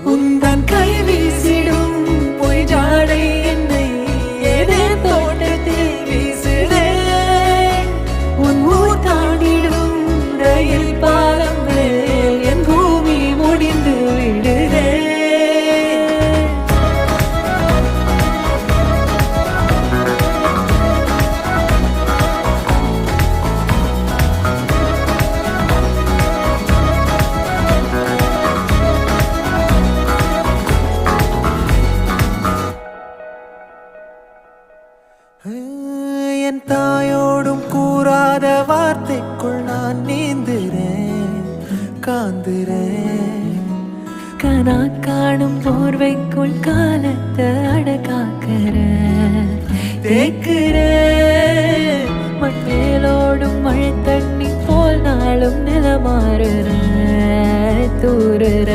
உந்தன் கை வீசிடும் பொய் ஜாடை என்னை ஏதே தோட்டத்தில் வீசுதே. உன் ஊர் தாண்டிடும் ரயில் பாலம் மேல் என் பூமி முடிந்து விடுதே. என் தாயோடும் கூறாத வார்த்தைக்குள் நான் நீந்துறேன், காந்துறேன். கனா காணும் போர்வைக்குள் காலத்தை அடக்காக்கிற தேக்குற. மண்ணேலோடும் மழை தண்ணி போல் நாளும் நிலமாறுற தூறுற.